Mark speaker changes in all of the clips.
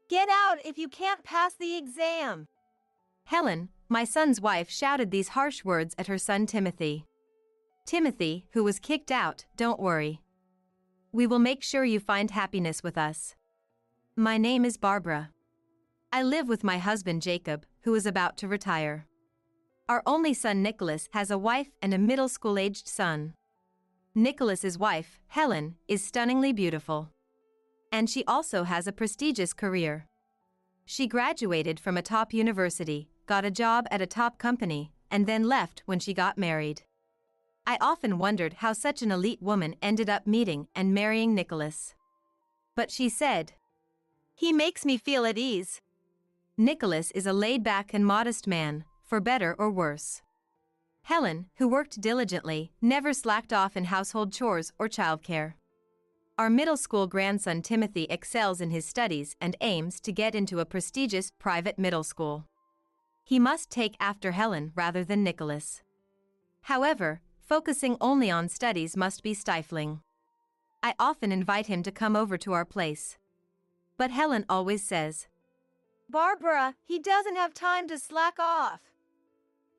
Speaker 1: Get out if you can't pass the exam.
Speaker 2: Helen, my son's wife, shouted these harsh words at her son Timothy. Timothy, who was kicked out, don't worry. We will make sure you find happiness with us. My name is Barbara. I live with my husband Jacob, who is about to retire. Our only son Nicholas has a wife and a middle school-aged son. Nicholas's wife, Helen, is stunningly beautiful. And she also has a prestigious career. She graduated from a top university, got a job at a top company, and then left when she got married. I often wondered how such an elite woman ended up meeting and marrying Nicholas. But she said, "He makes me feel at ease." Nicholas is a laid-back and modest man, for better or worse. Helen, who worked diligently, never slacked off in household chores or childcare. Our middle school grandson Timothy excels in his studies and aims to get into a prestigious private middle school. He must take after Helen rather than Nicholas. However, focusing only on studies must be stifling. I often invite him to come over to our place. But Helen always says,
Speaker 1: "Barbara, he doesn't have time to slack off.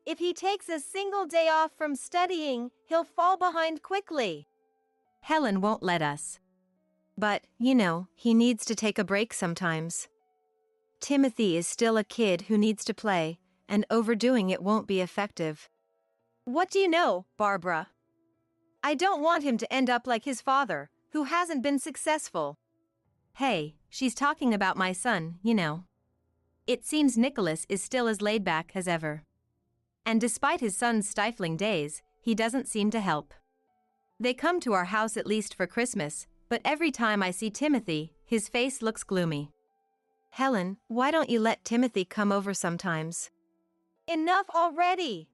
Speaker 1: If he takes a single day off from studying, he'll fall behind quickly."
Speaker 2: Helen won't let us. But, he needs to take a break sometimes. Timothy is still a kid who needs to play, and overdoing it won't be effective.
Speaker 1: What do you know, Barbara? I don't want him to end up like his father, who hasn't been successful.
Speaker 2: Hey, she's talking about my son, It seems Nicholas is still as laid back as ever. And despite his son's stifling days, he doesn't seem to help. They come to our house at least for Christmas, but every time I see Timothy, his face looks gloomy. Helen, why don't you let Timothy come over sometimes?
Speaker 1: Enough already!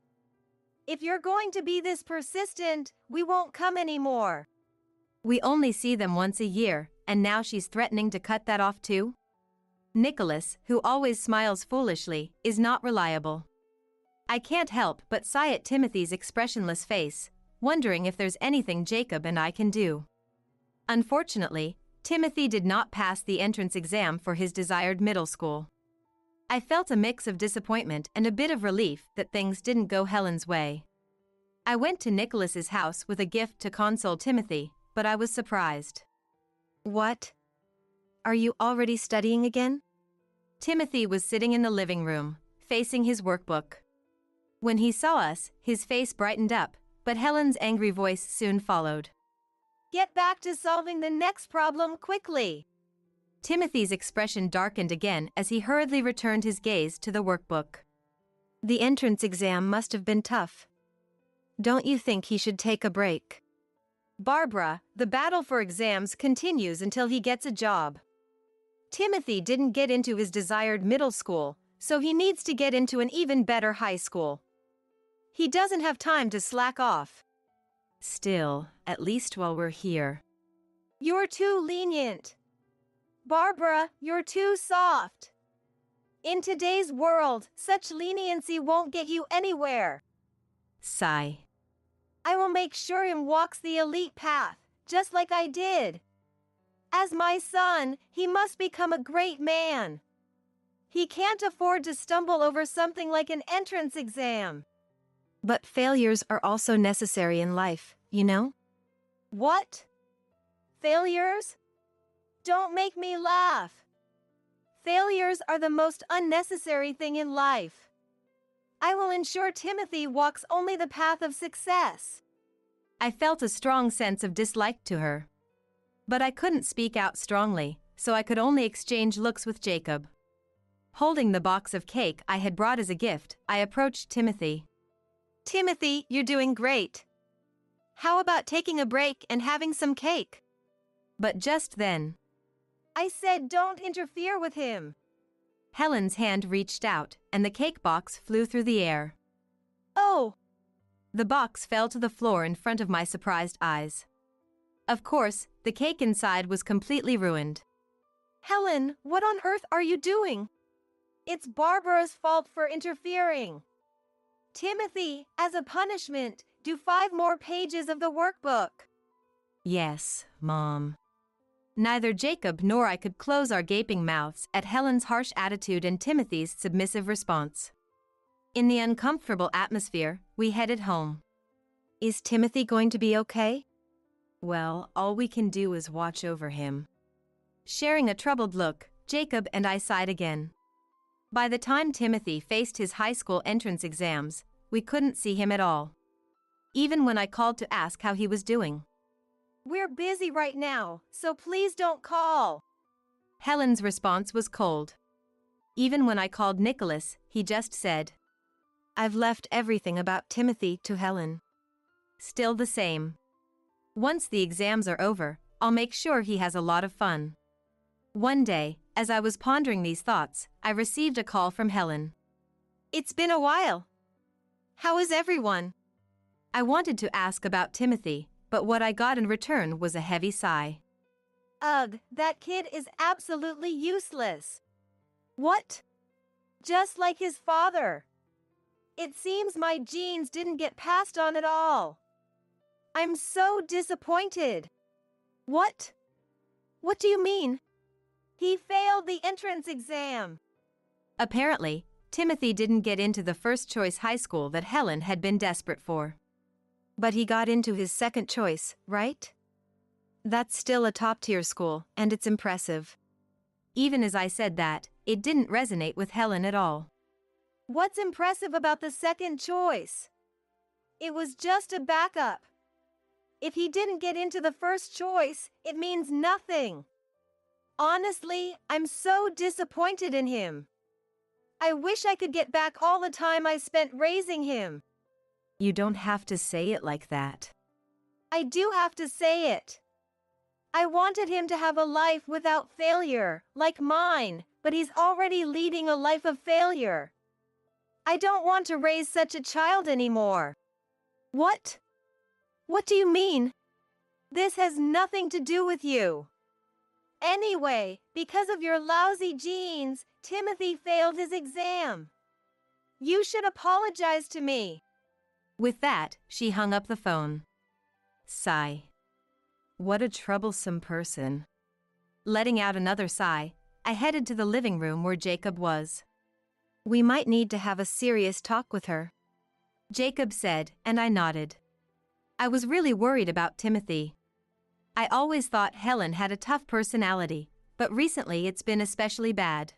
Speaker 1: If you're going to be this persistent, we won't come anymore.
Speaker 2: We only see them once a year, and now she's threatening to cut that off too? Nicholas, who always smiles foolishly, is not reliable. I can't help but sigh at Timothy's expressionless face, wondering if there's anything Jacob and I can do. Unfortunately, Timothy did not pass the entrance exam for his desired middle school. I felt a mix of disappointment and a bit of relief that things didn't go Helen's way. I went to Nicholas's house with a gift to console Timothy, but I was surprised. What? Are you already studying again? Timothy was sitting in the living room, facing his workbook. When he saw us, his face brightened up, but Helen's angry voice soon followed.
Speaker 1: Get back to solving the next problem quickly.
Speaker 2: Timothy's expression darkened again as he hurriedly returned his gaze to the workbook. The entrance exam must have been tough. Don't you think he should take a break?
Speaker 1: Barbara, the battle for exams continues until he gets a job. Timothy didn't get into his desired middle school, so he needs to get into an even better high school. He doesn't have time to slack off.
Speaker 2: Still, at least while we're here.
Speaker 1: You're too lenient. Barbara, you're too soft. In today's world, such leniency won't get you anywhere.
Speaker 2: Sigh.
Speaker 1: I will make sure he walks the elite path, just like I did. As my son, he must become a great man. He can't afford to stumble over something like an entrance exam.
Speaker 2: But failures are also necessary in life,
Speaker 1: What? Failures? Don't make me laugh. Failures are the most unnecessary thing in life. I will ensure Timothy walks only the path of success.
Speaker 2: I felt a strong sense of dislike to her. But I couldn't speak out strongly, so I could only exchange looks with Jacob. Holding the box of cake I had brought as a gift, I approached Timothy.
Speaker 1: Timothy, you're doing great. How about taking a break and having some cake?
Speaker 2: But just then,
Speaker 1: I said don't interfere with him.
Speaker 2: Helen's hand reached out, and the cake box flew through the air.
Speaker 1: Oh!
Speaker 2: The box fell to the floor in front of my surprised eyes. Of course, the cake inside was completely ruined.
Speaker 1: Helen, what on earth are you doing? It's Barbara's fault for interfering. Timothy, as a punishment, do 5 more pages of the workbook.
Speaker 2: Yes, Mom. Neither Jacob nor I could close our gaping mouths at Helen's harsh attitude and Timothy's submissive response. In the uncomfortable atmosphere, we headed home.
Speaker 1: Is Timothy going to be okay?
Speaker 2: Well, all we can do is watch over him. Sharing a troubled look, Jacob and I sighed again. By the time Timothy faced his high school entrance exams, we couldn't see him at all. Even when I called to ask how he was doing.
Speaker 1: We're busy right now, so please don't call.
Speaker 2: Helen's response was cold. Even when I called Nicholas, he just said,
Speaker 1: I've left everything about Timothy to Helen.
Speaker 2: Still the same. Once the exams are over, I'll make sure he has a lot of fun. One day, as I was pondering these thoughts, I received a call from Helen.
Speaker 1: It's been a while. How is everyone?
Speaker 2: I wanted to ask about Timothy, but what I got in return was a heavy sigh.
Speaker 1: Ugh, that kid is absolutely useless. What? Just like his father. It seems my genes didn't get passed on at all. I'm so disappointed. What? What do you mean? He failed the entrance exam.
Speaker 2: Apparently, Timothy didn't get into the first-choice high school that Helen had been desperate for.
Speaker 1: But he got into his second choice, right? That's still a top-tier school, and it's impressive.
Speaker 2: Even as I said that, it didn't resonate with Helen at all.
Speaker 1: What's impressive about the second choice? It was just a backup. If he didn't get into the first choice, it means nothing. Honestly, I'm so disappointed in him. I wish I could get back all the time I spent raising him.
Speaker 2: You don't have to say it like that.
Speaker 1: I do have to say it. I wanted him to have a life without failure, like mine, but he's already leading a life of failure. I don't want to raise such a child anymore. What? What do you mean? This has nothing to do with you. Anyway, because of your lousy genes, Timothy failed his exam. You should apologize to me.
Speaker 2: With that, she hung up the phone. Sigh. What a troublesome person. Letting out another sigh, I headed to the living room where Jacob was.
Speaker 1: We might need to have a serious talk with her,
Speaker 2: Jacob said, and I nodded. I was really worried about Timothy. I always thought Helen had a tough personality, but recently it's been especially bad.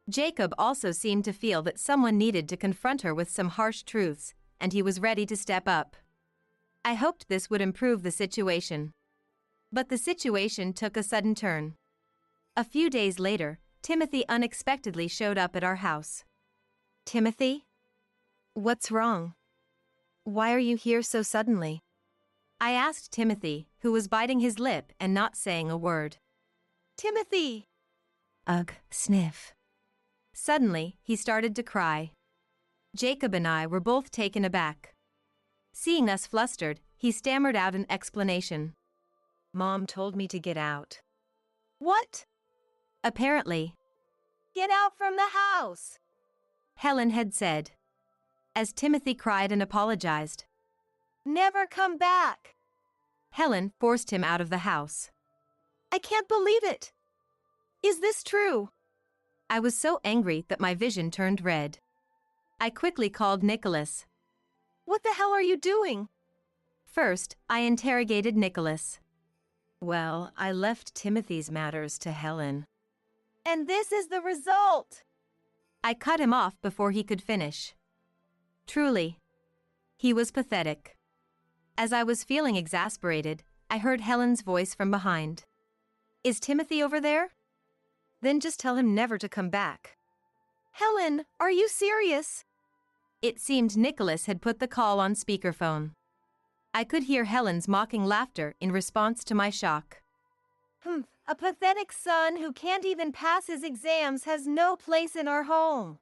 Speaker 2: Jacob also seemed to feel that someone needed to confront her with some harsh truths, and he was ready to step up. I hoped this would improve the situation. But the situation took a sudden turn. A few days later, Timothy unexpectedly showed up at our house.
Speaker 1: Timothy? What's wrong? Why are you here so suddenly?
Speaker 2: I asked Timothy, who was biting his lip and not saying a word.
Speaker 1: Timothy!
Speaker 2: Ugh, sniff. Suddenly, he started to cry. Jacob and I were both taken aback. Seeing us flustered, he stammered out an explanation.
Speaker 1: Mom told me to get out. What?
Speaker 2: Apparently.
Speaker 1: Get out from the house,
Speaker 2: Helen had said. As Timothy cried and apologized.
Speaker 1: Never come back.
Speaker 2: Helen forced him out of the house.
Speaker 1: I can't believe it. Is this true?
Speaker 2: I was so angry that my vision turned red. I quickly called Nicholas.
Speaker 1: What the hell are you doing?
Speaker 2: First, I interrogated Nicholas. Well, I left Timothy's matters to Helen.
Speaker 1: And this is the result.
Speaker 2: I cut him off before he could finish. Truly. He was pathetic. As I was feeling exasperated, I heard Helen's voice from behind. Is Timothy over there?
Speaker 1: Then just tell him never to come back. Helen, are you serious?
Speaker 2: It seemed Nicholas had put the call on speakerphone. I could hear Helen's mocking laughter in response to my shock.
Speaker 1: A pathetic son who can't even pass his exams has no place in our home.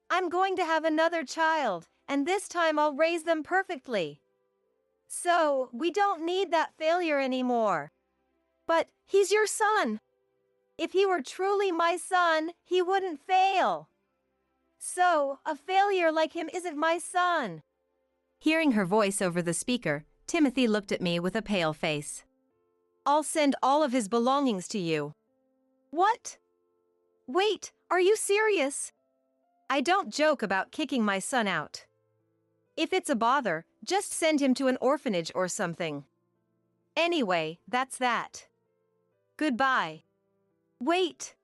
Speaker 1: I'm going to have another child, and this time I'll raise them perfectly. So, we don't need that failure anymore. But he's your son. If he were truly my son, he wouldn't fail. So, a failure like him isn't my son.
Speaker 2: Hearing her voice over the speaker, Timothy looked at me with a pale face.
Speaker 1: I'll send all of his belongings to you. What? Wait, are you serious? I don't joke about kicking my son out. If it's a bother, just send him to an orphanage or something. Anyway, that's that. Goodbye. Wait.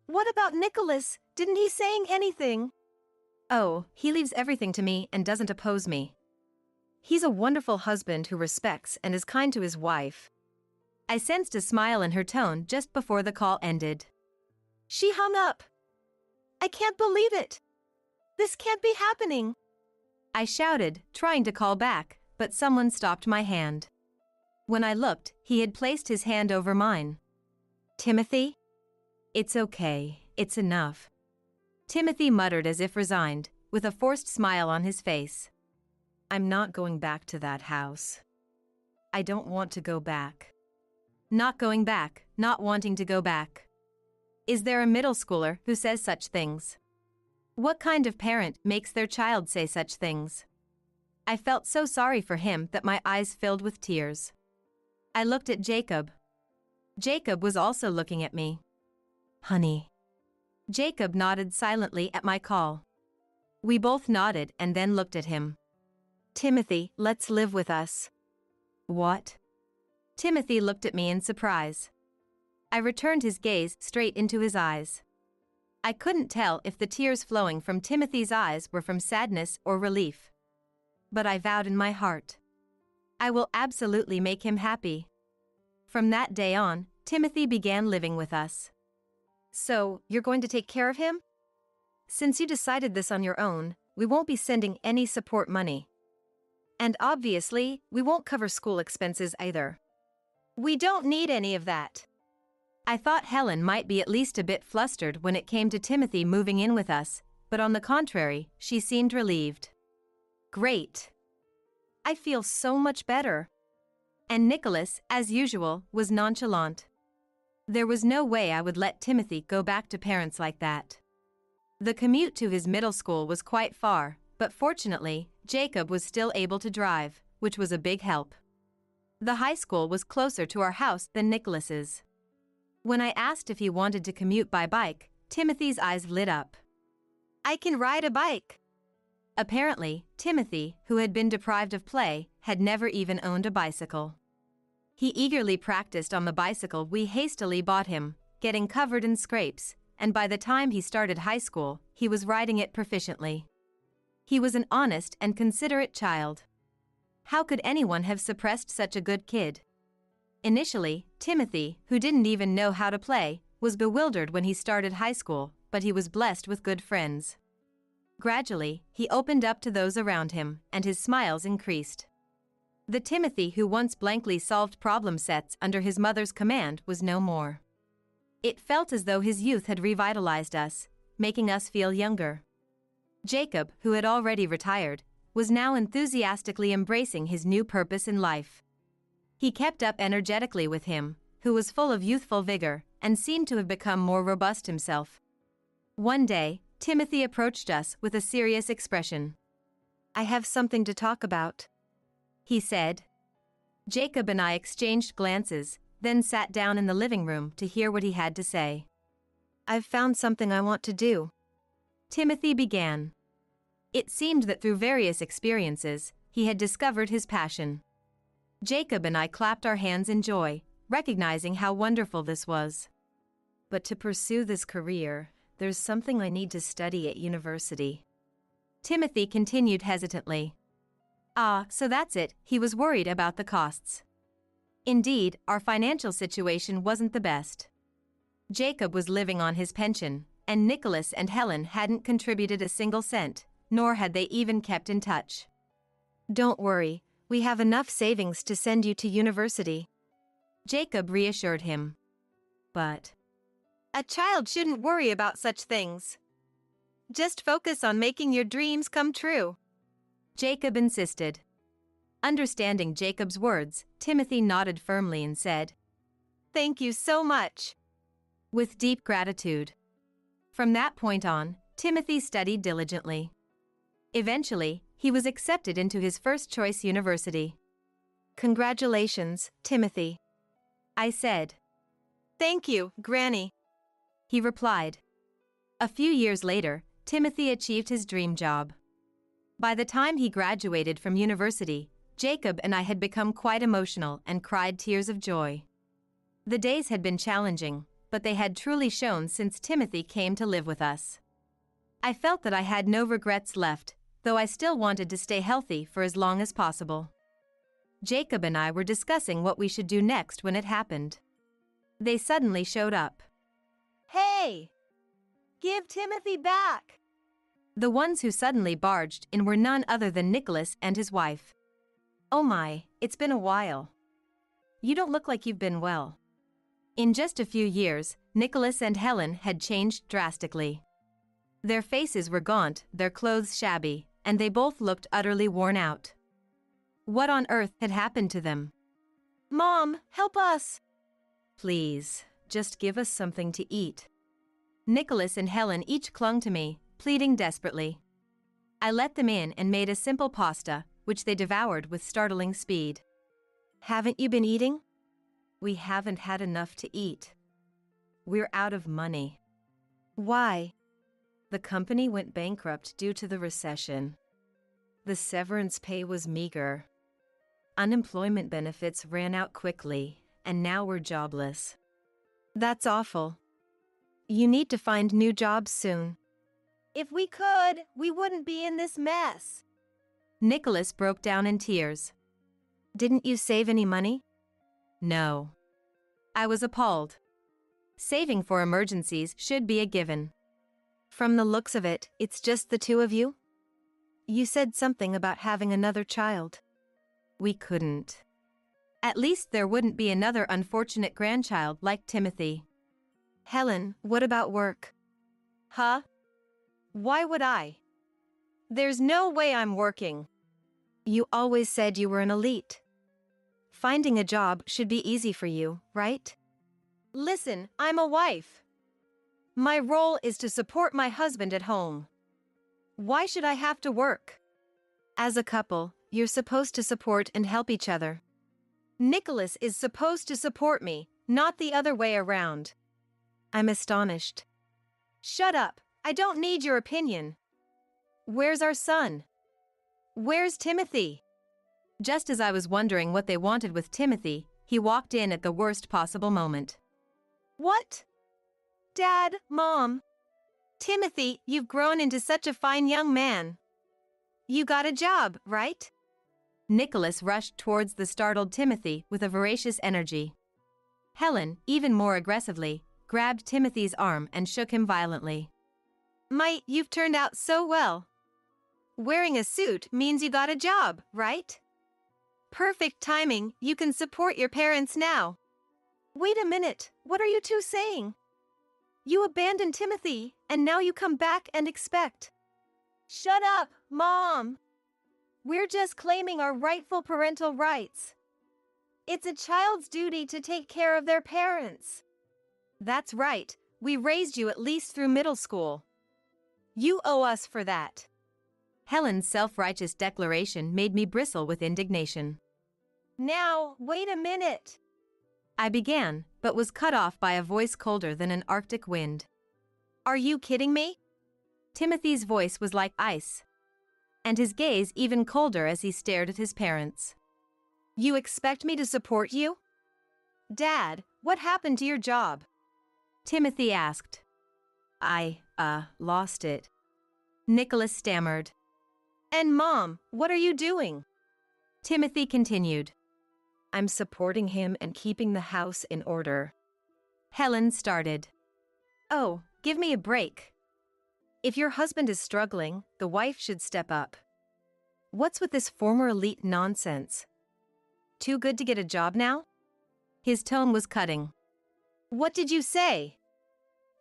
Speaker 1: What about Nicholas? Didn't he saying anything?
Speaker 2: Oh, he leaves everything to me and doesn't oppose me. He's a wonderful husband who respects and is kind to his wife. I sensed a smile in her tone just before the call ended.
Speaker 1: She hung up. I can't believe it. This can't be happening.
Speaker 2: I shouted, trying to call back, but someone stopped my hand. When I looked, he had placed his hand over mine.
Speaker 1: Timothy?
Speaker 2: It's okay, it's enough. Timothy muttered as if resigned, with a forced smile on his face. I'm not going back to that house. I don't want to go back. Not going back, not wanting to go back. Is there a middle schooler who says such things? What kind of parent makes their child say such things? I felt so sorry for him that my eyes filled with tears. I looked at Jacob. Jacob was also looking at me. Honey. Jacob nodded silently at my call. We both nodded and then looked at him.
Speaker 1: Timothy, let's live with us.
Speaker 2: What? Timothy looked at me in surprise. I returned his gaze straight into his eyes. I couldn't tell if the tears flowing from Timothy's eyes were from sadness or relief. But I vowed in my heart, I will absolutely make him happy. From that day on, Timothy began living with us.
Speaker 1: So, you're going to take care of him? Since you decided this on your own, we won't be sending any support money. And obviously, we won't cover school expenses either. We don't need any of that.
Speaker 2: I thought Helen might be at least a bit flustered when it came to Timothy moving in with us, but on the contrary, she seemed relieved.
Speaker 1: Great. I feel so much better.
Speaker 2: And Nicholas, as usual, was nonchalant. There was no way I would let Timothy go back to parents like that. The commute to his middle school was quite far, but fortunately, Jacob was still able to drive, which was a big help. The high school was closer to our house than Nicholas's. When I asked if he wanted to commute by bike, Timothy's eyes lit up.
Speaker 1: I can ride a bike.
Speaker 2: Apparently, Timothy, who had been deprived of play, had never even owned a bicycle. He eagerly practiced on the bicycle we hastily bought him, getting covered in scrapes, and by the time he started high school, he was riding it proficiently. He was an honest and considerate child. How could anyone have suppressed such a good kid? Initially, Timothy, who didn't even know how to play, was bewildered when he started high school, but he was blessed with good friends. Gradually, he opened up to those around him, and his smiles increased. The Timothy who once blankly solved problem sets under his mother's command was no more. It felt as though his youth had revitalized us, making us feel younger. Jacob, who had already retired, was now enthusiastically embracing his new purpose in life. He kept up energetically with him, who was full of youthful vigor, and seemed to have become more robust himself. One day, Timothy approached us with a serious expression.
Speaker 1: I have something to talk about,
Speaker 2: he said. Jacob and I exchanged glances, then sat down in the living room to hear what he had to say.
Speaker 1: I've found something I want to do,
Speaker 2: Timothy began. It seemed that through various experiences, he had discovered his passion. Jacob and I clapped our hands in joy, recognizing how wonderful this was. But to pursue this career, there's something I need to study at university, Timothy continued hesitantly. Ah, so that's it, he was worried about the costs. Indeed, our financial situation wasn't the best. Jacob was living on his pension, and Nicholas and Helen hadn't contributed a single cent, nor had they even kept in touch.
Speaker 1: Don't worry, we have enough savings to send you to university,
Speaker 2: Jacob reassured him. But
Speaker 1: a child shouldn't worry about such things. Just focus on making your dreams come true,
Speaker 2: Jacob insisted. Understanding Jacob's words, Timothy nodded firmly and said,
Speaker 1: Thank you so much,
Speaker 2: with deep gratitude. From that point on, Timothy studied diligently. Eventually, he was accepted into his first-choice university.
Speaker 1: Congratulations, Timothy.
Speaker 2: I said.
Speaker 1: Thank you, Granny.
Speaker 2: He replied. A few years later, Timothy achieved his dream job. By the time he graduated from university, Jacob and I had become quite emotional and cried tears of joy. The days had been challenging, but they had truly shown since Timothy came to live with us. I felt that I had no regrets left, though I still wanted to stay healthy for as long as possible. Jacob and I were discussing what we should do next when it happened. They suddenly showed up.
Speaker 1: Hey! Give Timothy back!
Speaker 2: The ones who suddenly barged in were none other than Nicholas and his wife. Oh my, it's been a while. You don't look like you've been well. In just a few years, Nicholas and Helen had changed drastically. Their faces were gaunt, their clothes shabby, and they both looked utterly worn out. What on earth had happened to them?
Speaker 1: Mom, help us!
Speaker 2: Please, just give us something to eat. Nicholas and Helen each clung to me, pleading desperately. I let them in and made a simple pasta, which they devoured with startling speed.
Speaker 1: Haven't you been eating?
Speaker 2: We haven't had enough to eat. We're out of money.
Speaker 1: Why?
Speaker 2: The company went bankrupt due to the recession. The severance pay was meager. Unemployment benefits ran out quickly, and now we're jobless.
Speaker 1: That's awful. You need to find new jobs soon. If we could, we wouldn't be in this mess.
Speaker 2: Nicholas broke down in tears.
Speaker 1: Didn't you save any money?
Speaker 2: No. I was appalled. Saving for emergencies should be a given.
Speaker 1: From the looks of it, it's just the two of you? You said something about having another child.
Speaker 2: We couldn't. At least there wouldn't be another unfortunate grandchild like Timothy.
Speaker 1: Helen, what about work? Huh? Why would I? There's no way I'm working. You always said you were an elite. Finding a job should be easy for you, right? Listen, I'm a wife. My role is to support my husband at home. Why should I have to work? As a couple, you're supposed to support and help each other. Nicholas is supposed to support me, not the other way around. I'm astonished. Shut up, I don't need your opinion. Where's our son? Where's Timothy?
Speaker 2: Just as I was wondering what they wanted with Timothy, he walked in at the worst possible moment.
Speaker 1: What? Dad, Mom. Timothy, you've grown into such a fine young man. You got a job, right?
Speaker 2: Nicholas rushed towards the startled Timothy with a voracious energy. Helen, even more aggressively, grabbed Timothy's arm and shook him violently.
Speaker 1: Mate, you've turned out so well. Wearing a suit means you got a job, right? Perfect timing, you can support your parents now. Wait a minute, what are you two saying? You abandoned Timothy, and now you come back and expect. Shut up, Mom! We're just claiming our rightful parental rights. It's a child's duty to take care of their parents. That's right, we raised you at least through middle school. You owe us for that.
Speaker 2: Helen's self-righteous declaration made me bristle with indignation.
Speaker 1: Now, wait a minute.
Speaker 2: I began, but was cut off by a voice colder than an Arctic wind.
Speaker 1: Are you kidding me?
Speaker 2: Timothy's voice was like ice, and his gaze even colder as he stared at his parents.
Speaker 1: You expect me to support you? Dad, what happened to your job?
Speaker 2: Timothy asked. I lost it. Nicholas stammered.
Speaker 1: And Mom, what are you doing?
Speaker 2: Timothy continued.
Speaker 1: I'm supporting him and keeping the house in order.
Speaker 2: Helen started.
Speaker 1: Oh, give me a break. If your husband is struggling, the wife should step up. What's with this former elite nonsense? Too good to get a job now?
Speaker 2: His tone was cutting.
Speaker 1: What did you say?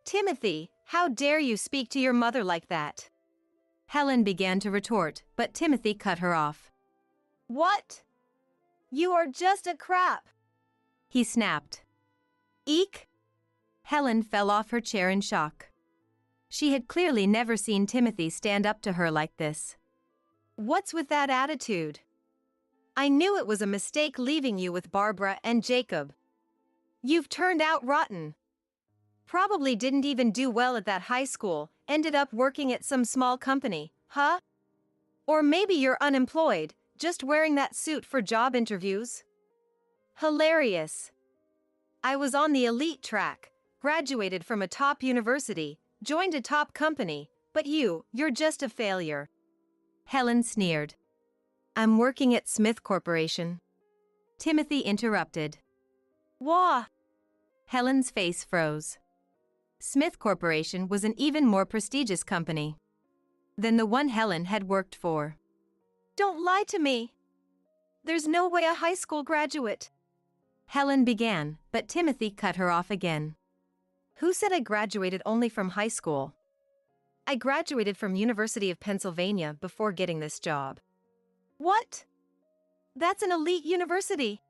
Speaker 1: Timothy, how dare you speak to your mother like that?
Speaker 2: Helen began to retort, but Timothy cut her off.
Speaker 1: What? You are just a crap.
Speaker 2: He snapped.
Speaker 1: Eek!
Speaker 2: Helen fell off her chair in shock. She had clearly never seen Timothy stand up to her like this.
Speaker 1: What's with that attitude? I knew it was a mistake leaving you with Barbara and Jacob. You've turned out rotten. Probably didn't even do well at that high school, ended up working at some small company, huh? Or maybe you're unemployed, just wearing that suit for job interviews. Hilarious. I was on the elite track, graduated from a top university, joined a top company, but you're just a failure.
Speaker 2: Helen sneered.
Speaker 1: I'm working at Smith Corporation.
Speaker 2: Timothy interrupted.
Speaker 1: Wah!
Speaker 2: Helen's face froze. Smith Corporation was an even more prestigious company than the one Helen had worked for.
Speaker 1: Don't lie to me. There's no way a high school graduate.
Speaker 2: Helen began, but Timothy cut her off again.
Speaker 1: Who said I graduated only from high school? I graduated from University of Pennsylvania before getting this job. What? That's an elite university.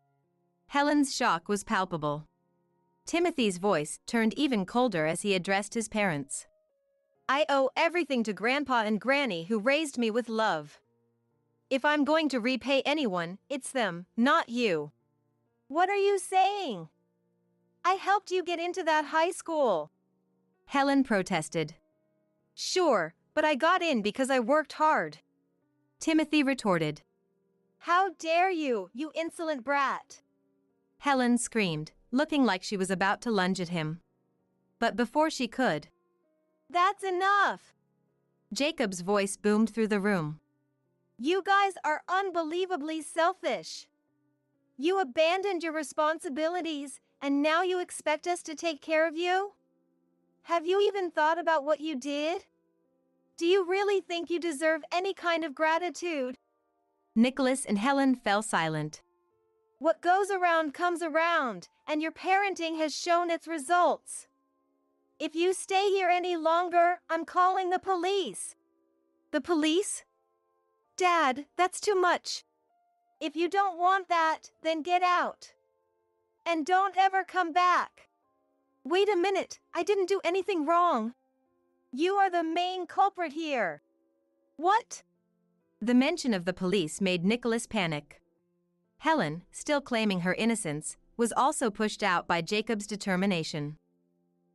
Speaker 2: Helen's shock was palpable. Timothy's voice turned even colder as he addressed his parents.
Speaker 1: I owe everything to Grandpa and Granny who raised me with love. If I'm going to repay anyone, it's them, not you. What are you saying? I helped you get into that high school.
Speaker 2: Helen protested.
Speaker 1: Sure, but I got in because I worked hard.
Speaker 2: Timothy retorted.
Speaker 1: How dare you, you insolent brat!
Speaker 2: Helen screamed, looking like she was about to lunge at him. But before she could,
Speaker 1: That's enough!
Speaker 2: Jacob's voice boomed through the room.
Speaker 1: You guys are unbelievably selfish. You abandoned your responsibilities, and now you expect us to take care of you? Have you even thought about what you did? Do you really think you deserve any kind of gratitude?
Speaker 2: Nicholas and Helen fell silent.
Speaker 1: What goes around comes around, and your parenting has shown its results. If you stay here any longer, I'm calling the police. The police? Dad, that's too much. If you don't want that, then get out. And don't ever come back. Wait a minute, I didn't do anything wrong. You are the main culprit here. What?
Speaker 2: The mention of the police made Nicholas panic. Helen, still claiming her innocence, was also pushed out by Jacob's determination.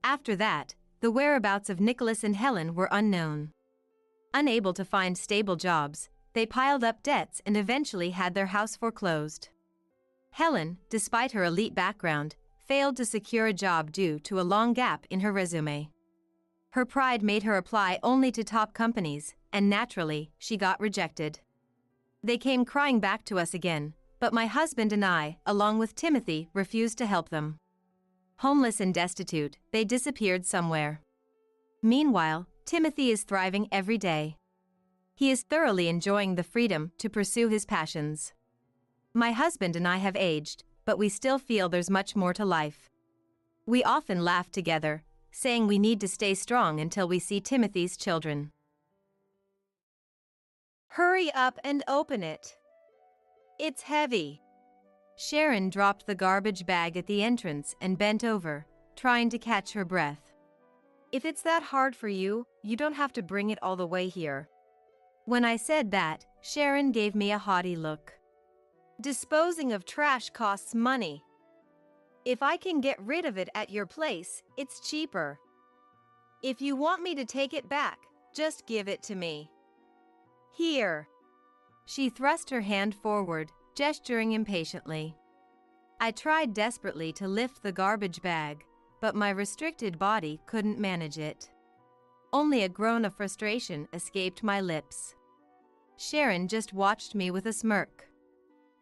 Speaker 2: After that, the whereabouts of Nicholas and Helen were unknown. Unable to find stable jobs, they piled up debts and eventually had their house foreclosed. Helen, despite her elite background, failed to secure a job due to a long gap in her resume. Her pride made her apply only to top companies, and naturally, she got rejected. They came crying back to us again, but my husband and I, along with Timothy, refused to help them. Homeless and destitute, they disappeared somewhere. Meanwhile, Timothy is thriving every day. He is thoroughly enjoying the freedom to pursue his passions. My husband and I have aged, but we still feel there's much more to life. We often laugh together, saying we need to stay strong until we see Timothy's children.
Speaker 1: Hurry up and open it. It's heavy.
Speaker 2: Sharon dropped the garbage bag at the entrance and bent over, trying to catch her breath.
Speaker 1: If it's that hard for you, you don't have to bring it all the way here.
Speaker 2: When I said that, Sharon gave me a haughty look.
Speaker 1: Disposing of trash costs money. If I can get rid of it at your place, it's cheaper. If you want me to take it back, just give it to me. Here.
Speaker 2: She thrust her hand forward, gesturing impatiently. I tried desperately to lift the garbage bag, but my restricted body couldn't manage it. Only a groan of frustration escaped my lips. Sharon just watched me with a smirk.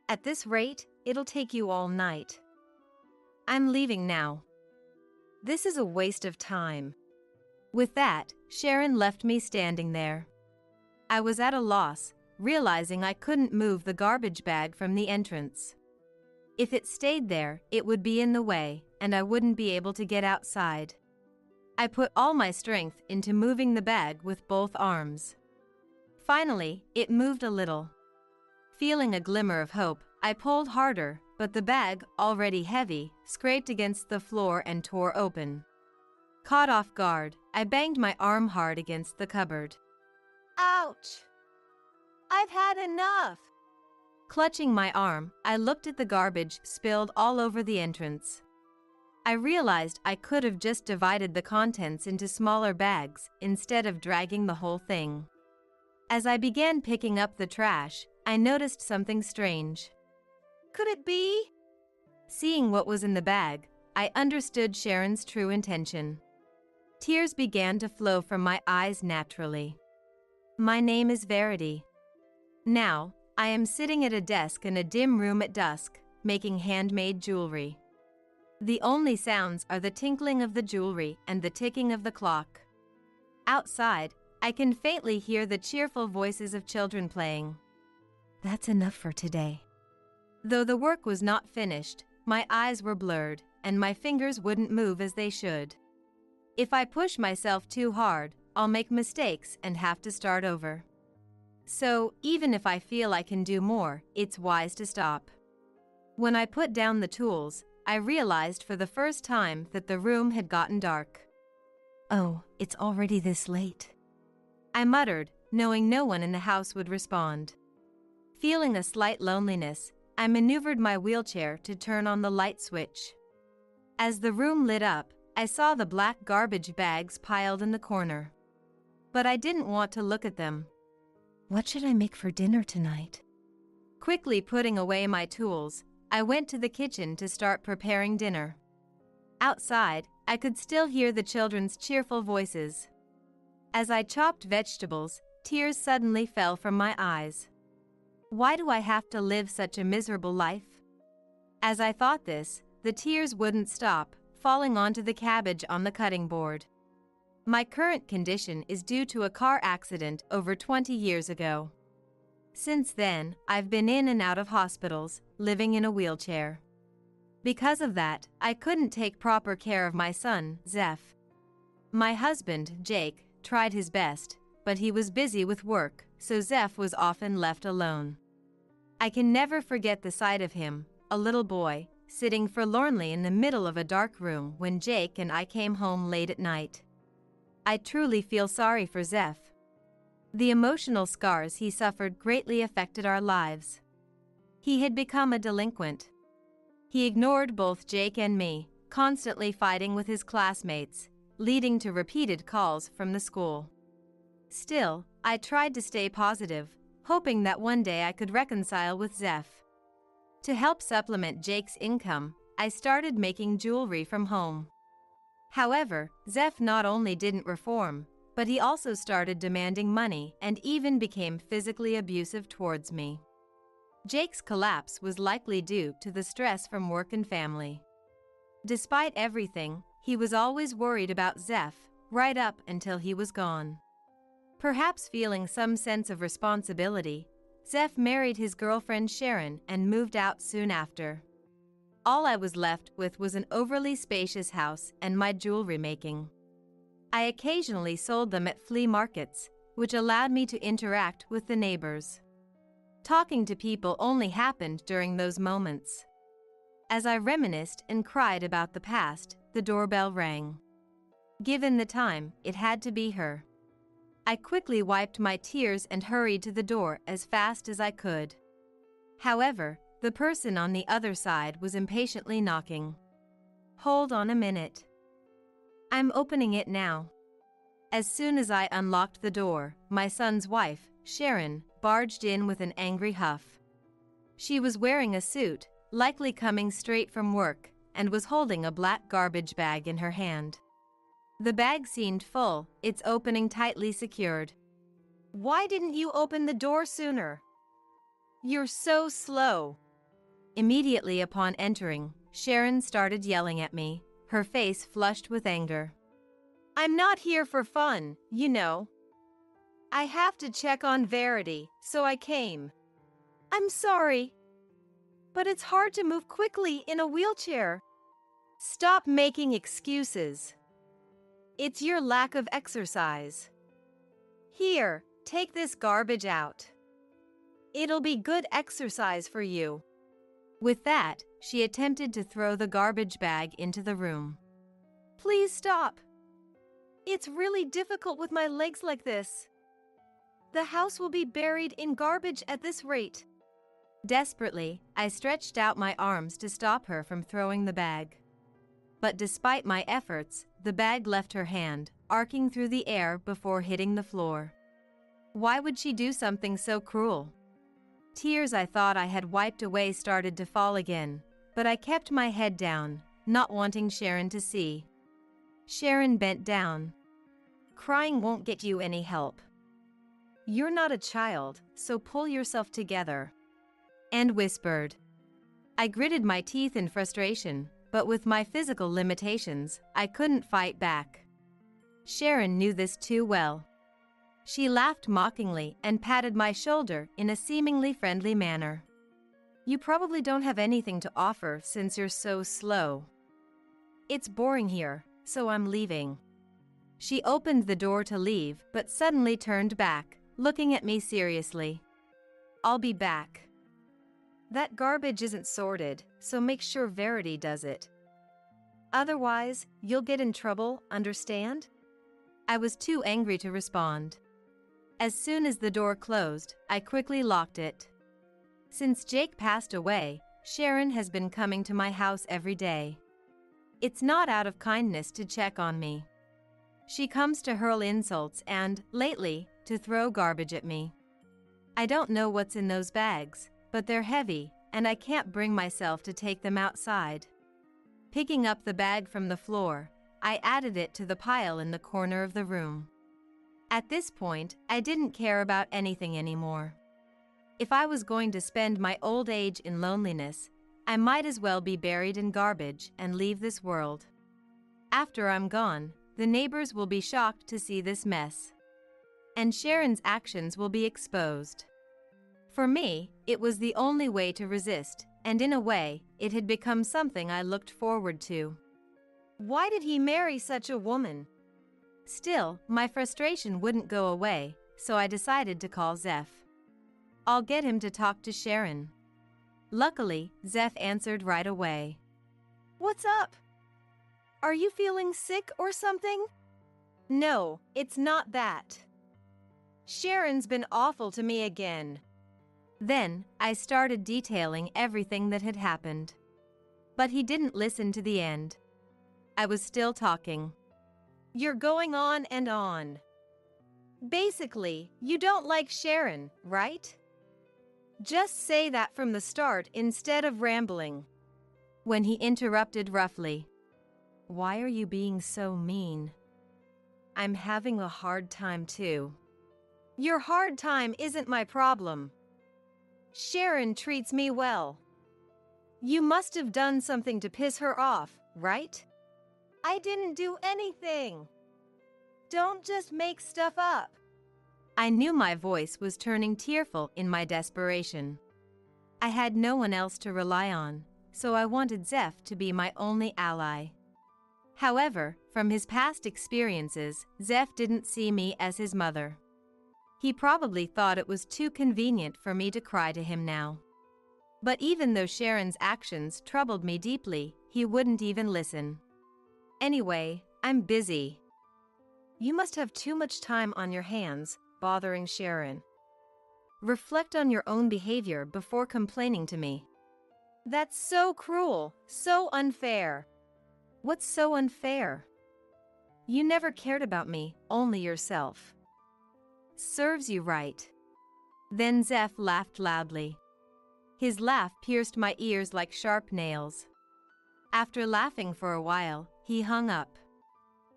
Speaker 1: At this rate, it'll take you all night. I'm leaving now. This is a waste of time.
Speaker 2: With that, Sharon left me standing there. I was at a loss, realizing I couldn't move the garbage bag from the entrance. If it stayed there, it would be in the way, and I wouldn't be able to get outside. I put all my strength into moving the bag with both arms. Finally, it moved a little. Feeling a glimmer of hope, I pulled harder, but the bag, already heavy, scraped against the floor and tore open. Caught off guard, I banged my arm hard against the cupboard.
Speaker 1: Ouch! I've had enough!
Speaker 2: Clutching my arm, I looked at the garbage spilled all over the entrance. I realized I could have just divided the contents into smaller bags instead of dragging the whole thing. As I began picking up the trash, I noticed something strange.
Speaker 1: Could it be?
Speaker 2: Seeing what was in the bag, I understood Sharon's true intention. Tears began to flow from my eyes naturally. My name is Verity. Now, I am sitting at a desk in a dim room at dusk, making handmade jewelry. The only sounds are the tinkling of the jewelry and the ticking of the clock. Outside, I can faintly hear the cheerful voices of children playing. That's enough for today. Though the work was not finished, my eyes were blurred, and my fingers wouldn't move as they should. If I push myself too hard, I'll make mistakes and have to start over. So, even if I feel I can do more, it's wise to stop. When I put down the tools, I realized for the first time that the room had gotten dark. Oh, it's already this late, I muttered, knowing no one in the house would respond. Feeling a slight loneliness, I maneuvered my wheelchair to turn on the light switch. As the room lit up, I saw the black garbage bags piled in the corner. But I didn't want to look at them. What should I make for dinner tonight? Quickly putting away my tools, I went to the kitchen to start preparing dinner. Outside, I could still hear the children's cheerful voices. As I chopped vegetables, tears suddenly fell from my eyes. Why do I have to live such a miserable life? As I thought this, the tears wouldn't stop, falling onto the cabbage on the cutting board. My current condition is due to a car accident over 20 years ago. Since then, I've been in and out of hospitals, living in a wheelchair. Because of that, I couldn't take proper care of my son, Zeph. My husband, Jake, tried his best, but he was busy with work, so Zeph was often left alone. I can never forget the sight of him, a little boy, sitting forlornly in the middle of a dark room when Jake and I came home late at night. I truly feel sorry for Zeph. The emotional scars he suffered greatly affected our lives. He had become a delinquent. He ignored both Jake and me, constantly fighting with his classmates, leading to repeated calls from the school. Still, I tried to stay positive, hoping that one day I could reconcile with Zeph. To help supplement Jake's income, I started making jewelry from home. However, Zeph not only didn't reform, but he also started demanding money and even became physically abusive towards me. Jake's collapse was likely due to the stress from work and family. Despite everything, he was always worried about Zeph, right up until he was gone. Perhaps feeling some sense of responsibility, Zeph married his girlfriend Sharon and moved out soon after. All I was left with was an overly spacious house and my jewelry making. I occasionally sold them at flea markets, which allowed me to interact with the neighbors. Talking to people only happened during those moments. As I reminisced and cried about the past, the doorbell rang. Given the time, it had to be her. I quickly wiped my tears and hurried to the door as fast as I could. However, the person on the other side was impatiently knocking. Hold on a minute. I'm opening it now. As soon as I unlocked the door, my son's wife, Sharon, barged in with an angry huff. She was wearing a suit, likely coming straight from work, and was holding a black garbage bag in her hand. The bag seemed full, its opening tightly secured.
Speaker 1: Why didn't you open the door sooner? You're so slow.
Speaker 2: Immediately upon entering, Sharon started yelling at me, her face flushed with anger.
Speaker 1: I'm not here for fun, you know. I have to check on Verity, so I came. I'm sorry, but it's hard to move quickly in a wheelchair. Stop making excuses. It's your lack of exercise. Here, take this garbage out. It'll be good exercise for you.
Speaker 2: With that, she attempted to throw the garbage bag into the room.
Speaker 1: Please stop. It's really difficult with my legs like this. The house will be buried in garbage at this rate.
Speaker 2: Desperately, I stretched out my arms to stop her from throwing the bag. but despite my efforts, the bag left her hand, arcing through the air before hitting the floor. Why would she do something so cruel? Tears I thought I had wiped away started to fall again, but I kept my head down, not wanting Sharon to see. Sharon bent down. Crying won't get you any help. You're not a child, so pull yourself together. And whispered. I gritted my teeth in frustration, but with my physical limitations, I couldn't fight back. Sharon knew this too well. She laughed mockingly and patted my shoulder in a seemingly friendly manner. You probably don't have anything to offer since you're so slow. It's boring here, so I'm leaving. She opened the door to leave but suddenly turned back, looking at me seriously. I'll be back. That garbage isn't sorted, so make sure Verity does it. Otherwise, you'll get in trouble, understand? I was too angry to respond. As soon as the door closed, I quickly locked it. Since Jake passed away, Sharon has been coming to my house every day. It's not out of kindness to check on me. She comes to hurl insults and, lately, to throw garbage at me. I don't know what's in those bags, but they're heavy, and I can't bring myself to take them outside. Picking up the bag from the floor, I added it to the pile in the corner of the room. At this point, I didn't care about anything anymore. If I was going to spend my old age in loneliness, I might as well be buried in garbage and leave this world. After I'm gone, the neighbors will be shocked to see this mess. And Sharon's actions will be exposed. For me, it was the only way to resist, and in a way, it had become something I looked forward to.
Speaker 1: Why did he marry such a woman?
Speaker 2: Still, my frustration wouldn't go away, so I decided to call Zeph. I'll get him to talk to Sharon. Luckily, Zeph answered right away.
Speaker 1: What's up? Are you feeling sick or something? No, it's not that. Sharon's been awful to me again.
Speaker 2: Then, I started detailing everything that had happened. But he didn't listen to the end. I was still talking.
Speaker 1: You're going on and on. Basically, you don't like Sharon, right? Just say that from the start instead of rambling.
Speaker 2: When he interrupted roughly. Why are you being so mean? I'm having a hard time too.
Speaker 1: Your hard time isn't my problem. Sharon treats me well. You must have done something to piss her off, right? I didn't do anything. Don't just make stuff up.
Speaker 2: I knew my voice was turning tearful in my desperation. I had no one else to rely on, so I wanted Zeph to be my only ally. However, from his past experiences, Zeph didn't see me as his mother. He probably thought it was too convenient for me to cry to him now. But even though Sharon's actions troubled me deeply, he wouldn't even listen. Anyway, I'm busy.
Speaker 1: You must have too much time on your hands, bothering Sharon.
Speaker 2: Reflect on your own behavior before complaining to me.
Speaker 1: That's so cruel, so unfair.
Speaker 2: What's so unfair? You never cared about me, only yourself. Serves you right. Then Zeph laughed loudly. His laugh pierced my ears like sharp nails. After laughing for a while, he hung up.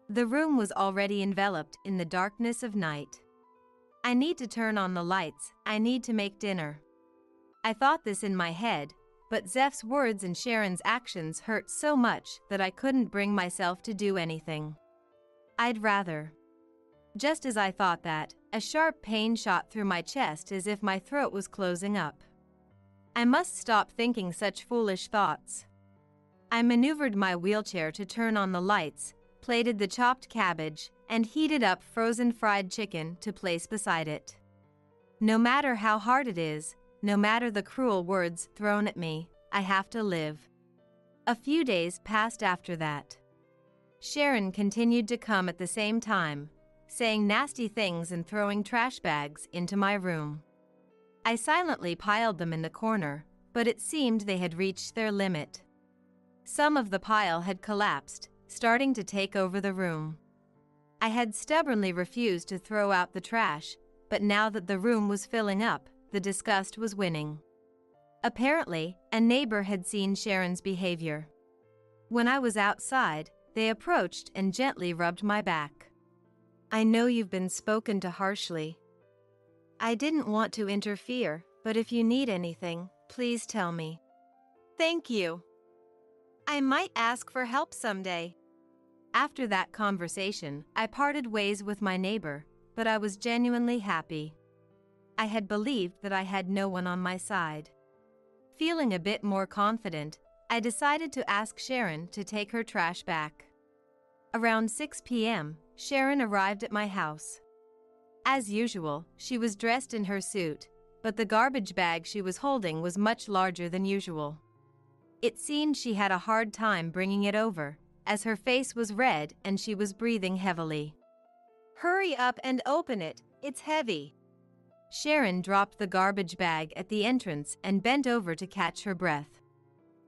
Speaker 2: The room was already enveloped in the darkness of night. I need to turn on the lights, I need to make dinner. I thought this in my head, but Zeph's words and Sharon's actions hurt so much that I couldn't bring myself to do anything. I'd rather. Just as I thought that, a sharp pain shot through my chest as if my throat was closing up. I must stop thinking such foolish thoughts. I maneuvered my wheelchair to turn on the lights, plated the chopped cabbage, and heated up frozen fried chicken to place beside it. No matter how hard it is, no matter the cruel words thrown at me, I have to live. A few days passed after that. Sharon continued to come at the same time, saying nasty things and throwing trash bags into my room. I silently piled them in the corner, but it seemed they had reached their limit. Some of the pile had collapsed, starting to take over the room. I had stubbornly refused to throw out the trash, but now that the room was filling up, the disgust was winning. Apparently, a neighbor had seen Sharon's behavior. When I was outside, they approached and gently rubbed my back. "I know you've been spoken to harshly. I didn't want to interfere, but if you need anything, please tell me." "Thank you. I might ask for help someday." After that conversation, I parted ways with my neighbor, but I was genuinely happy. I had believed that I had no one on my side. Feeling a bit more confident, I decided to ask Sharon to take her trash back. Around 6 p.m., Sharon arrived at my house. As usual, she was dressed in her suit, but the garbage bag she was holding was much larger than usual. It seemed she had a hard time bringing it over, as her face was red and she was breathing heavily.
Speaker 1: "Hurry up and open it, it's heavy."
Speaker 2: Sharon dropped the garbage bag at the entrance and bent over to catch her breath.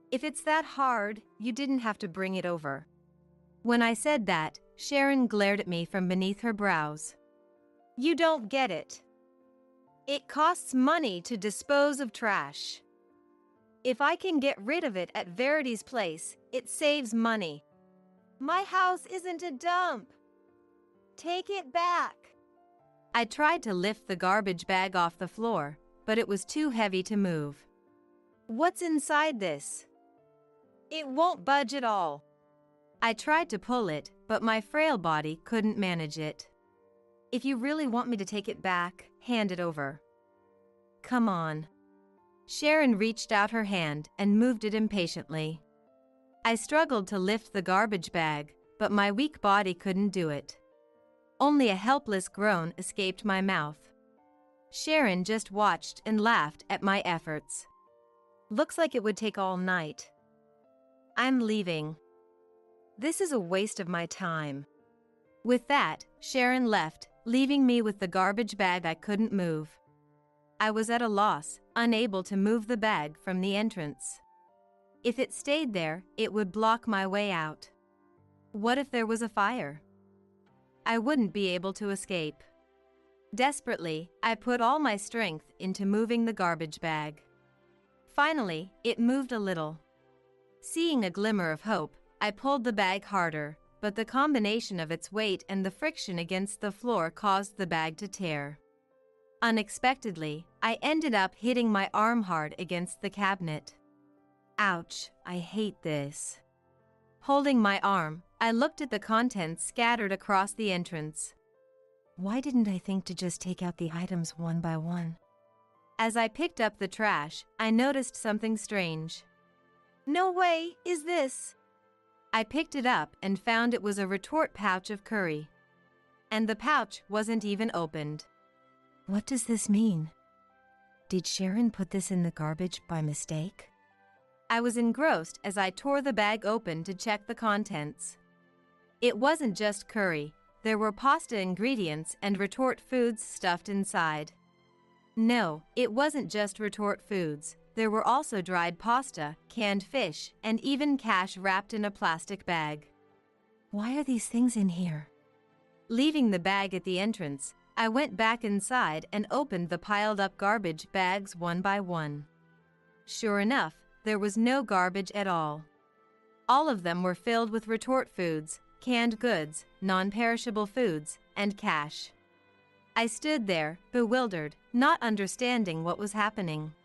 Speaker 1: "If it's that hard, you didn't have to bring it over."
Speaker 2: When I said that, Sharon glared at me from beneath her brows.
Speaker 1: "You don't get it. It costs money to dispose of trash. If I can get rid of it at Verity's place, it saves money. My house isn't a dump. Take it back."
Speaker 2: I tried to lift the garbage bag off the floor, but it was too heavy to move.
Speaker 1: "What's inside this? It won't budge at all."
Speaker 2: I tried to pull it, but my frail body couldn't manage it.
Speaker 1: "If you really want me to take it back, hand it over."
Speaker 2: "Come on." Sharon reached out her hand and moved it impatiently. I struggled to lift the garbage bag, but my weak body couldn't do it. Only a helpless groan escaped my mouth. Sharon just watched and laughed at my efforts.
Speaker 1: "Looks like it would take all night. I'm leaving. This is a waste of my time."
Speaker 2: With that, Sharon left, leaving me with the garbage bag I couldn't move. I was at a loss, unable to move the bag from the entrance. If it stayed there, it would block my way out. What if there was a fire? I wouldn't be able to escape. Desperately, I put all my strength into moving the garbage bag. Finally, it moved a little. Seeing a glimmer of hope, I pulled the bag harder, but the combination of its weight and the friction against the floor caused the bag to tear. Unexpectedly, I ended up hitting my arm hard against the cabinet. Ouch, I hate this. Holding my arm, I looked at the contents scattered across the entrance. Why didn't I think to just take out the items one by one? As I picked up the trash, I noticed something strange.
Speaker 1: "No way, is this?"
Speaker 2: I picked it up and found it was a retort pouch of curry. And the pouch wasn't even opened. What does this mean? Did Sharon put this in the garbage by mistake? I was engrossed as I tore the bag open to check the contents. It wasn't just curry, there were pasta ingredients and retort foods stuffed inside. No, it wasn't just retort foods. There were also dried pasta, canned fish, and even cash wrapped in a plastic bag. Why are these things in here? Leaving the bag at the entrance, I went back inside and opened the piled-up garbage bags one by one. Sure enough, there was no garbage at all. All of them were filled with retort foods, canned goods, non-perishable foods, and cash. I stood there, bewildered, not understanding what was happening.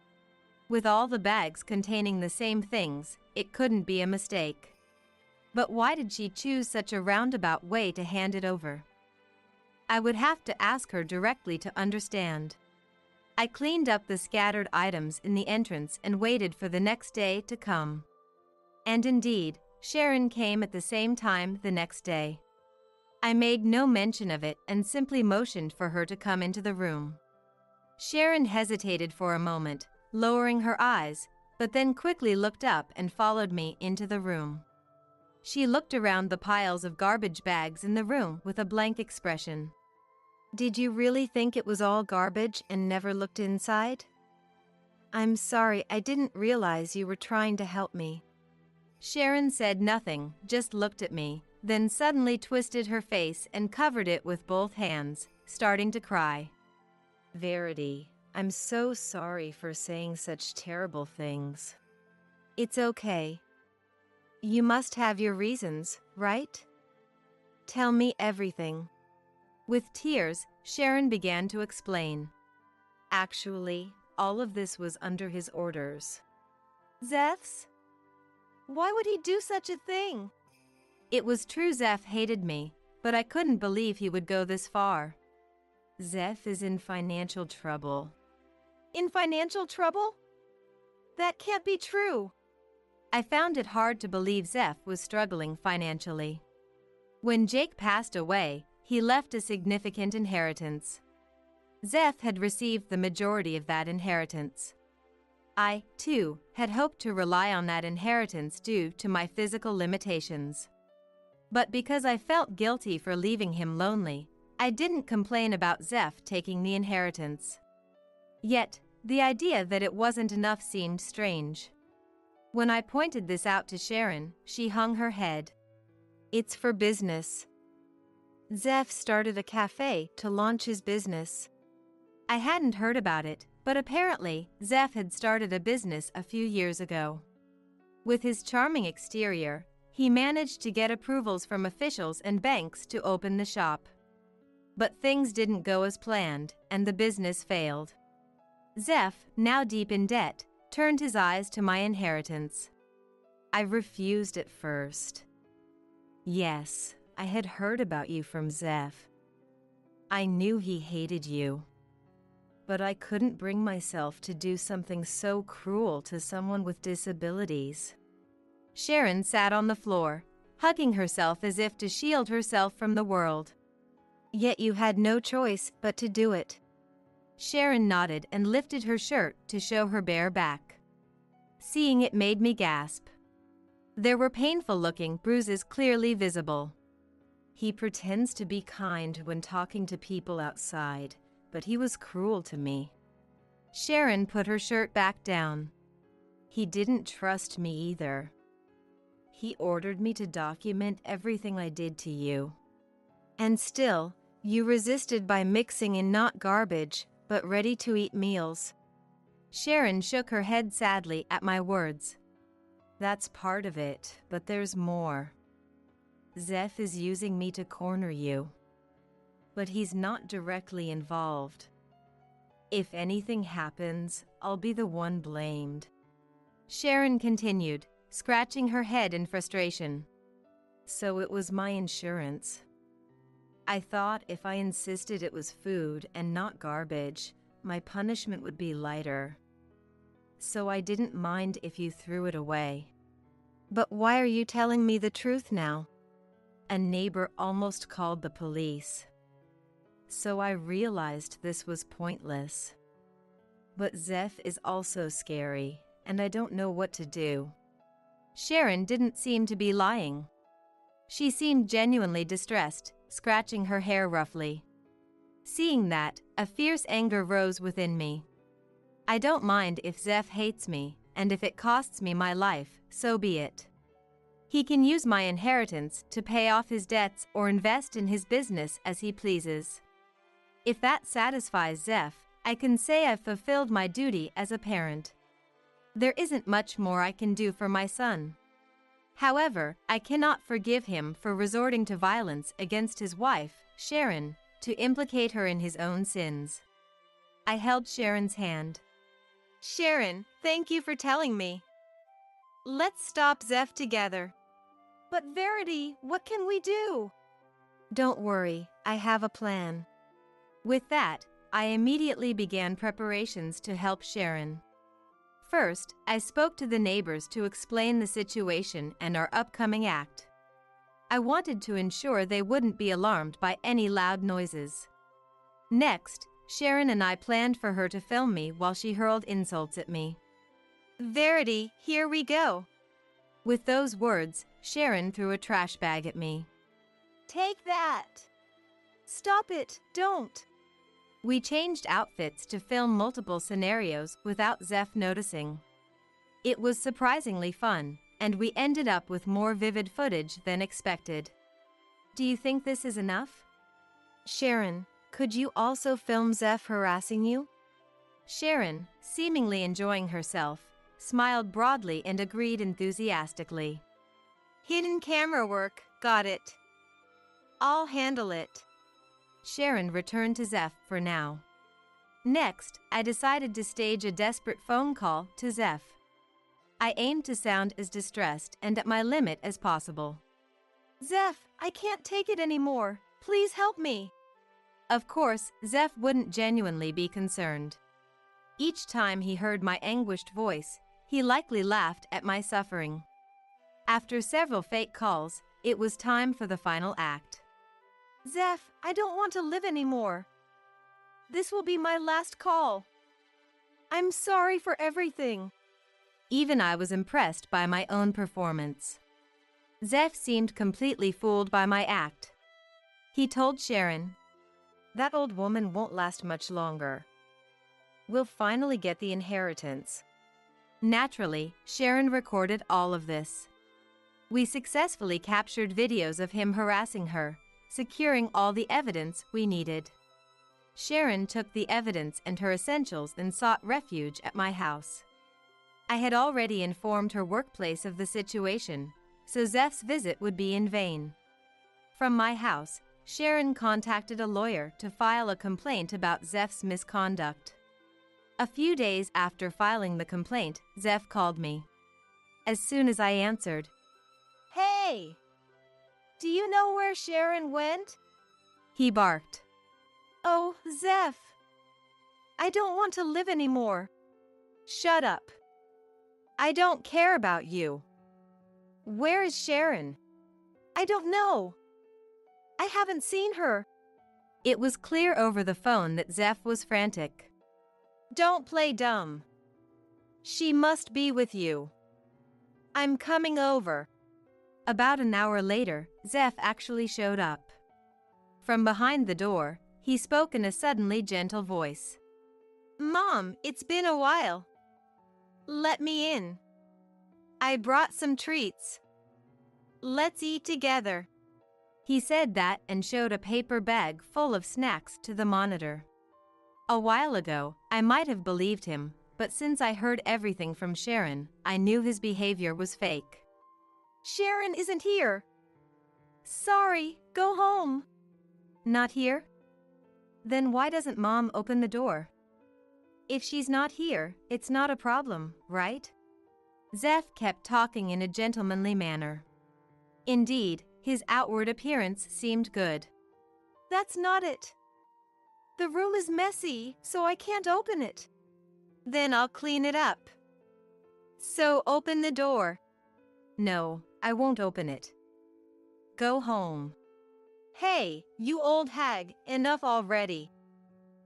Speaker 2: With all the bags containing the same things, it couldn't be a mistake. But why did she choose such a roundabout way to hand it over? I would have to ask her directly to understand. I cleaned up the scattered items in the entrance and waited for the next day to come. And indeed, Sharon came at the same time the next day. I made no mention of it and simply motioned for her to come into the room. Sharon hesitated for a moment, lowering her eyes, but then quickly looked up and followed me into the room. She looked around the piles of garbage bags in the room with a blank expression.
Speaker 1: "Did you really think it was all garbage and never looked inside? I'm sorry, I didn't realize you were trying to help me."
Speaker 2: Sharon said nothing, just looked at me, then suddenly twisted her face and covered it with both hands, starting to cry. Verity, I'm so sorry for saying such terrible things. It's okay. You must have your reasons, right? Tell me everything. With tears, Sharon began to explain. Actually, all of this was under his orders.
Speaker 1: Zeph's? Why would he do such a thing?
Speaker 2: It was true Zeph hated me, but I couldn't believe he would go this far. Zeph is in financial trouble.
Speaker 1: In financial trouble? That can't be true.
Speaker 2: I found it hard to believe Zeph was struggling financially. When Jake passed away, he left a significant inheritance. Zeph had received the majority of that inheritance. I, too, had hoped to rely on that inheritance due to my physical limitations. But because I felt guilty for leaving him lonely, I didn't complain about Zeph taking the inheritance. Yet, the idea that it wasn't enough seemed strange. When I pointed this out to Sharon, she hung her head. It's for business. Zeph started a cafe to launch his business. I hadn't heard about it, but apparently, Zeph had started a business a few years ago. With his charming exterior, he managed to get approvals from officials and banks to open the shop. But things didn't go as planned, and the business failed. Zeph, now deep in debt, turned his eyes to my inheritance. I refused at first. Yes, I had heard about you from Zeph. I knew he hated you. But I couldn't bring myself to do something so cruel to someone with disabilities. Sharon sat on the floor, hugging herself as if to shield herself from the world. Yet you had no choice but to do it. Sharon nodded and lifted her shirt to show her bare back. Seeing it made me gasp. There were painful-looking bruises clearly visible. He pretends to be kind when talking to people outside, but he was cruel to me. Sharon put her shirt back down. He didn't trust me either. He ordered me to document everything I did to you. And still, you resisted by mixing in not garbage, but ready-to-eat meals. Sharon shook her head sadly at my words. That's part of it, but there's more. Zeph is using me to corner you. But he's not directly involved. If anything happens, I'll be the one blamed. Sharon continued, scratching her head in frustration. So it was my insurance. I thought if I insisted it was food and not garbage, my punishment would be lighter. So I didn't mind if you threw it away. But why are you telling me the truth now? A neighbor almost called the police. So I realized this was pointless. But Zeph is also scary, and I don't know what to do. Sharon didn't seem to be lying. She seemed genuinely distressed, scratching her hair roughly. Seeing that, a fierce anger rose within me. I don't mind if Zeph hates me, and if it costs me my life, so be it. He can use my inheritance to pay off his debts or invest in his business as he pleases. If that satisfies Zeph, I can say I've fulfilled my duty as a parent. There isn't much more I can do for my son. However, I cannot forgive him for resorting to violence against his wife, Sharon, to implicate her in his own sins. I held Sharon's hand.
Speaker 1: Sharon, thank you for telling me. Let's stop Zeph together. But Verity, what can we do?
Speaker 2: Don't worry, I have a plan. With that, I immediately began preparations to help Sharon. First, I spoke to the neighbors to explain the situation and our upcoming act. I wanted to ensure they wouldn't be alarmed by any loud noises. Next, Sharon and I planned for her to film me while she hurled insults at me.
Speaker 1: Verity, here we go.
Speaker 2: With those words, Sharon threw a trash bag at me.
Speaker 1: Take that. Stop it, don't.
Speaker 2: We changed outfits to film multiple scenarios without Zeph noticing. It was surprisingly fun, and we ended up with more vivid footage than expected. Do you think this is enough?
Speaker 1: Sharon, could you also film Zeph harassing you?
Speaker 2: Sharon, seemingly enjoying herself, smiled broadly and agreed enthusiastically.
Speaker 1: Hidden camera work, got it. I'll handle it.
Speaker 2: Sharon returned to Zeph for now. Next, I decided to stage a desperate phone call to Zeph. I aimed to sound as distressed and at my limit as possible.
Speaker 1: Zeph, I can't take it anymore. Please help me.
Speaker 2: Of course, Zeph wouldn't genuinely be concerned. Each time he heard my anguished voice, he likely laughed at my suffering. After several fake calls, it was time for the final act.
Speaker 1: Zeph, I don't want to live anymore. This will be my last call. I'm sorry for everything.
Speaker 2: Even I was impressed by my own performance. Zeph seemed completely fooled by my act. He told Sharon,
Speaker 1: "That old woman won't last much longer. We'll finally get the inheritance."
Speaker 2: Naturally, Sharon recorded all of this. We successfully captured videos of him harassing her, securing all the evidence we needed. Sharon took the evidence and her essentials and sought refuge at my house. I had already informed her workplace of the situation, so Zeph's visit would be in vain. From my house, Sharon contacted a lawyer to file a complaint about Zeph's misconduct. A few days after filing the complaint, Zeph called me. As soon as I answered,
Speaker 1: "Hey! Do you know where Sharon went?"
Speaker 2: he barked.
Speaker 1: "Oh, Zeph! I don't want to live anymore." "Shut up. I don't care about you." "Where is Sharon?" "I don't know. I haven't seen her."
Speaker 2: It was clear over the phone that Zeph was frantic.
Speaker 1: "Don't play dumb. She must be with you. I'm coming over."
Speaker 2: About an hour later, Zeph actually showed up. From behind the door, he spoke in a suddenly gentle voice.
Speaker 1: "Mom, it's been a while. Let me in. I brought some treats. Let's eat together."
Speaker 2: He said that and showed a paper bag full of snacks to the monitor. A while ago, I might have believed him, but since I heard everything from Sharon, I knew his behavior was fake.
Speaker 1: "Sharon isn't here. Sorry, go home."
Speaker 2: Not here? Then why doesn't Mom open the door? If she's not here, it's not a problem, right? Zeph kept talking in a gentlemanly manner. Indeed, his outward appearance seemed good.
Speaker 1: "That's not it. The room is messy, so I can't open it." "Then I'll clean it up. So open the door."
Speaker 2: No, I won't open it. Go home.
Speaker 1: "Hey, you old hag, enough already."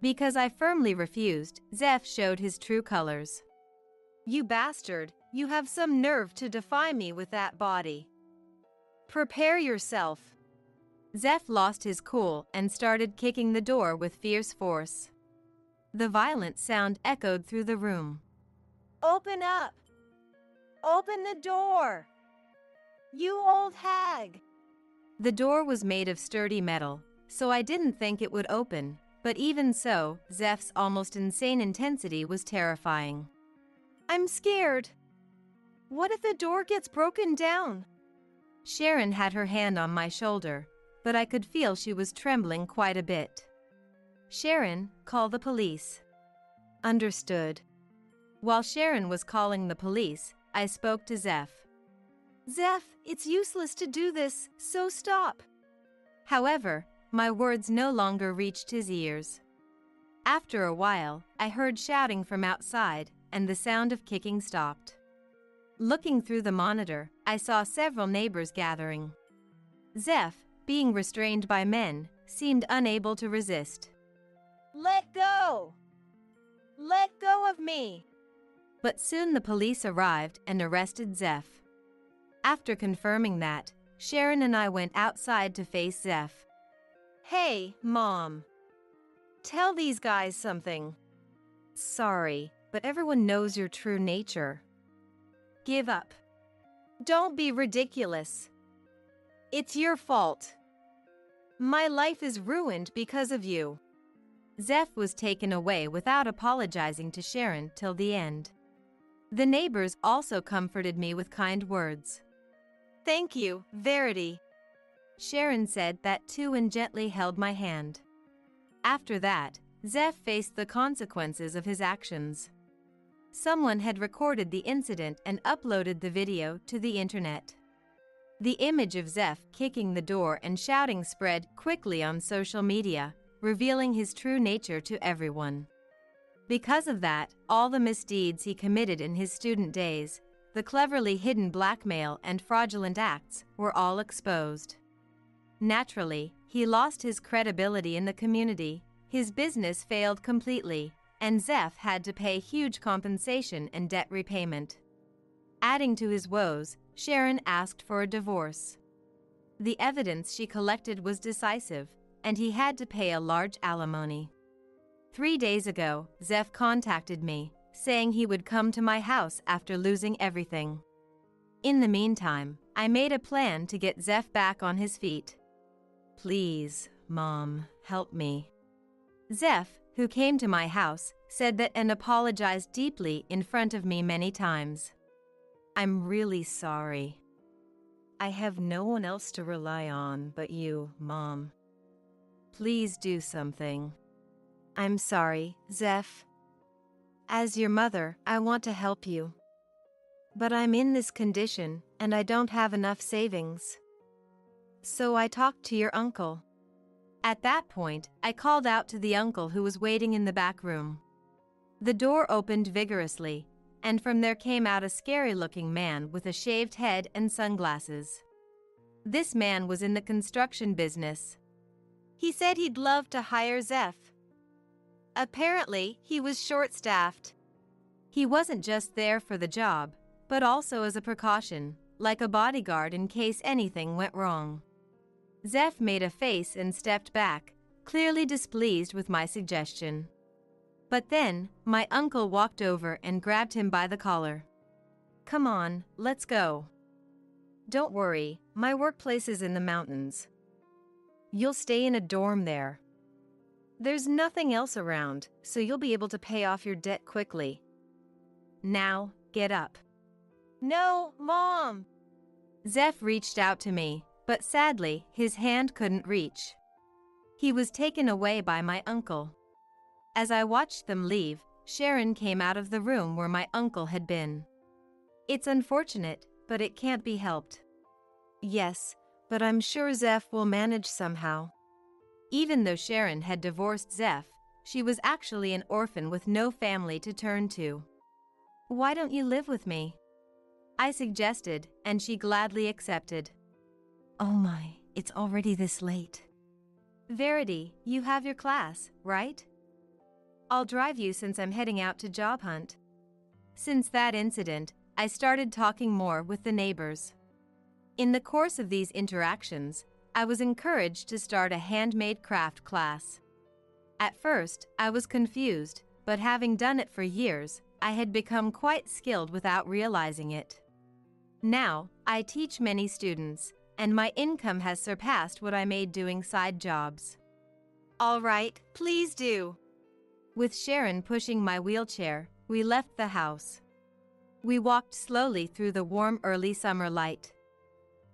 Speaker 2: Because I firmly refused, Zeph showed his true colors.
Speaker 1: "You bastard, you have some nerve to defy me with that body. Prepare yourself."
Speaker 2: Zeph lost his cool and started kicking the door with fierce force. The violent sound echoed through the room.
Speaker 1: "Open up! Open the door! You old hag!"
Speaker 2: The door was made of sturdy metal, so I didn't think it would open, but even so, Zeph's almost insane intensity was terrifying.
Speaker 1: "I'm scared. What if the door gets broken down?"
Speaker 2: Sharon had her hand on my shoulder, but I could feel she was trembling quite a bit. "Sharon, call the police."
Speaker 1: "Understood."
Speaker 2: While Sharon was calling the police, I spoke to Zeph.
Speaker 1: "Zeph, it's useless to do this, so stop."
Speaker 2: However, my words no longer reached his ears. After a while, I heard shouting from outside, and the sound of kicking stopped. Looking through the monitor, I saw several neighbors gathering. Zeph, being restrained by men, seemed unable to resist.
Speaker 1: "Let go! Let go of me!"
Speaker 2: But soon the police arrived and arrested Zeph. After confirming that, Sharon and I went outside to face Zeph.
Speaker 1: "Hey, Mom. Tell these guys something." "Sorry, but everyone knows your true nature. Give up. Don't be ridiculous. It's your fault. My life is ruined because of you.
Speaker 2: Zeph was taken away without apologizing to Sharon till the end. The neighbors also comforted me with kind words.
Speaker 1: Thank you, Verity.
Speaker 2: Sharon said that too and gently held my hand. After that, Zeph faced the consequences of his actions. Someone had recorded the incident and uploaded the video to the internet. The image of Zeph kicking the door and shouting spread quickly on social media, revealing his true nature to everyone. Because of that, all the misdeeds he committed in his student days, the cleverly hidden blackmail and fraudulent acts, were all exposed. Naturally, he lost his credibility in the community, his business failed completely, and Zeph had to pay huge compensation and debt repayment. Adding to his woes, Sharon asked for a divorce. The evidence she collected was decisive, and he had to pay a large alimony. 3 days ago, Zeph contacted me, saying he would come to my house after losing everything. In the meantime, I made a plan to get Zeph back on his feet. Please, Mom, help me. Zeph, who came to my house, said that and apologized deeply in front of me many times. I'm really sorry. I have no one else to rely on but you, Mom. Please do something. I'm sorry, Zeph. As your mother, I want to help you. But I'm in this condition, and I don't have enough savings. So I talked to your uncle. At that point, I called out to the uncle who was waiting in the back room. The door opened vigorously, and from there came out a scary-looking man with a shaved head and sunglasses. This man was in the construction business.
Speaker 1: He said he'd love to hire Zeph. Apparently, he was short-staffed.
Speaker 2: He wasn't just there for the job, but also as a precaution, like a bodyguard in case anything went wrong. Zeph made a face and stepped back, clearly displeased with my suggestion. But then, my uncle walked over and grabbed him by the collar. Come on, let's go. Don't worry, my workplace is in the mountains. You'll stay in a dorm there. There's nothing else around, so you'll be able to pay off your debt quickly. Now, get up.
Speaker 1: No, Mom!
Speaker 2: Zeph reached out to me, but sadly, his hand couldn't reach. He was taken away by my uncle. As I watched them leave, Sharon came out of the room where my uncle had been. It's unfortunate, but it can't be helped. Yes, but I'm sure Zeph will manage somehow. Even though Sharon had divorced Zeph, she was actually an orphan with no family to turn to. Why don't you live with me? I suggested, and she gladly accepted. Oh my, it's already this late. Verity, you have your class, right? I'll drive you since I'm heading out to job hunt. Since that incident, I started talking more with the neighbors. In the course of these interactions, I was encouraged to start a handmade craft class. At first, I was confused, but having done it for years, I had become quite skilled without realizing it. Now, I teach many students, and my income has surpassed what I made doing side jobs.
Speaker 1: All right, please do.
Speaker 2: With Sharon pushing my wheelchair, we left the house. We walked slowly through the warm early summer light.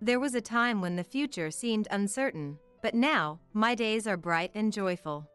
Speaker 2: There was a time when the future seemed uncertain, but now, my days are bright and joyful.